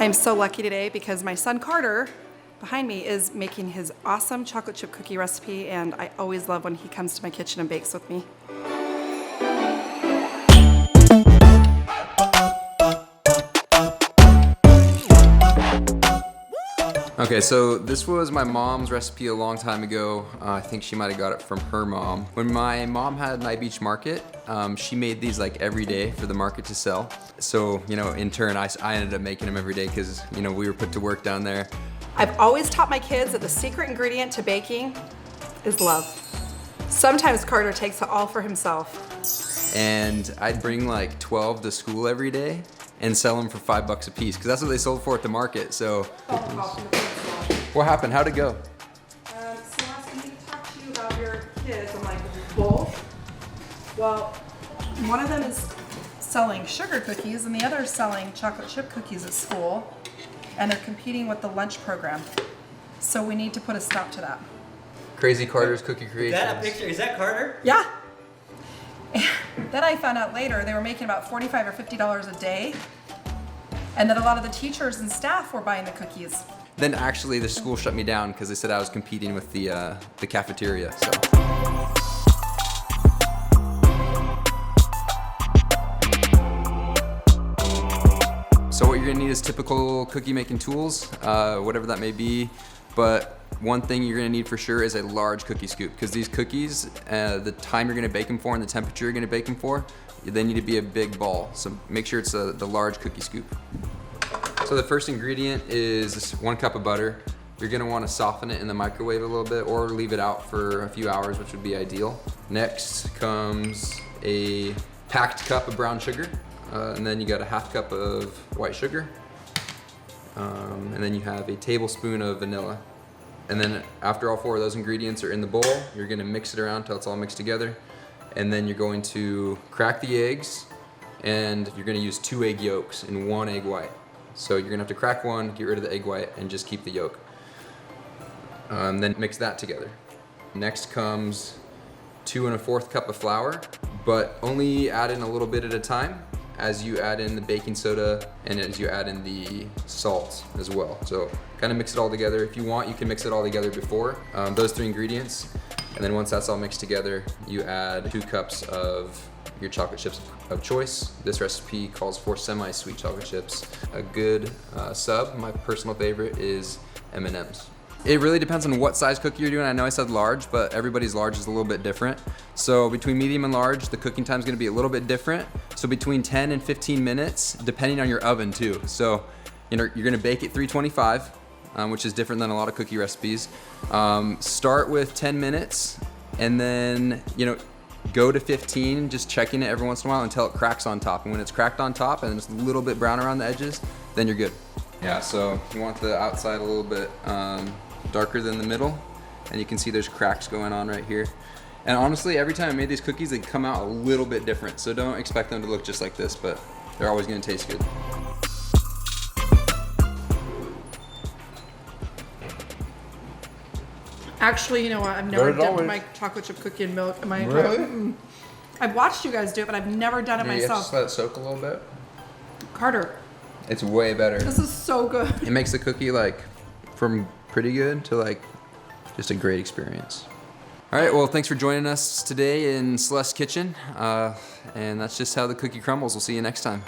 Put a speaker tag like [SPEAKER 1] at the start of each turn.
[SPEAKER 1] I'm so lucky today because my son Carter behind me is making his awesome chocolate chip cookie recipe, and I always love when he comes to my kitchen and bakes with me.
[SPEAKER 2] Okay, so this was my mom's recipe a long time ago. I think she might have got it from her mom. When my mom had Night Beach Market, she made these like every day for the market to sell. So, you know, in turn, I ended up making them every day because, you know, we were put to work down there.
[SPEAKER 1] I've always taught my kids that the secret ingredient to baking is love. Sometimes Carter takes it all for himself.
[SPEAKER 2] And I'd bring like 12 to school every day and sell them for $5 a piece because that's what they sold for at the market. So, what happened? How'd it go?
[SPEAKER 1] Celeste, I need to talk to you about your kids. I'm like, both? Well, one of them is selling sugar cookies and the other is selling chocolate chip cookies at school, and they're competing with the lunch program. So we need to put a stop to that.
[SPEAKER 2] Crazy Carter's Cookie Creations.
[SPEAKER 3] Is that a picture? Is that Carter?
[SPEAKER 1] Yeah. Then I found out later they were making about $45 or $50 a day, and that a lot of the teachers and staff were buying the cookies.
[SPEAKER 2] Then actually the school shut me down because they said I was competing with the cafeteria. So what you're gonna need is typical cookie making tools, whatever that may be. But one thing you're gonna need for sure is a large cookie scoop, because these cookies, the time you're gonna bake them for and the temperature you're gonna bake them for, they need to be a big ball. So make sure it's the large cookie scoop. So the first ingredient is 1 cup of butter. You're gonna wanna soften it in the microwave a little bit or leave it out for a few hours, which would be ideal. Next comes a packed cup of brown sugar. And then you got a 1/2 cup of white sugar. And then you have a tablespoon of vanilla. And then after all 4 of those ingredients are in the bowl, you're gonna mix it around until it's all mixed together. And then you're going to crack the eggs, and you're gonna use 2 egg yolks and 1 egg white. So you're gonna have to crack 1, get rid of the egg white, and just keep the yolk. Then mix that together. Next comes 2 1/4 cup of flour, but only add in a little bit at a time as you add in the baking soda and as you add in the salt as well. So kind of mix it all together. If you want, you can mix it all together before, those 3 ingredients. And then once that's all mixed together, you add 2 cups of your chocolate chips of choice. This recipe calls for semi-sweet chocolate chips. A good sub, my personal favorite, is M&M's. It really depends on what size cookie you're doing. I know I said large, but everybody's large is a little bit different. So between medium and large, the cooking time is gonna be a little bit different. So between 10 and 15 minutes, depending on your oven too. So you're gonna bake at 325, which is different than a lot of cookie recipes. Start with 10 minutes and then, go to 15, just checking it every once in a while until it cracks on top. And when it's cracked on top and it's a little bit brown around the edges, then you're good. Yeah, so you want the outside a little bit darker than the middle, and you can see there's cracks going on right here. And honestly, every time I made these cookies, they come out a little bit different. So don't expect them to look just like this, but they're always gonna taste good.
[SPEAKER 1] Actually, you know what? I've never dipped my chocolate chip cookie in milk.
[SPEAKER 2] Really?
[SPEAKER 1] I've watched you guys do it, but I've never done it myself.
[SPEAKER 2] You have to just let it soak a little bit.
[SPEAKER 1] Carter,
[SPEAKER 2] It's way better.
[SPEAKER 1] this is so good.
[SPEAKER 2] It makes the cookie like from pretty good to like just a great experience. All right, well, thanks for joining us today in Celeste's kitchen. And that's just how the cookie crumbles. We'll see you next time.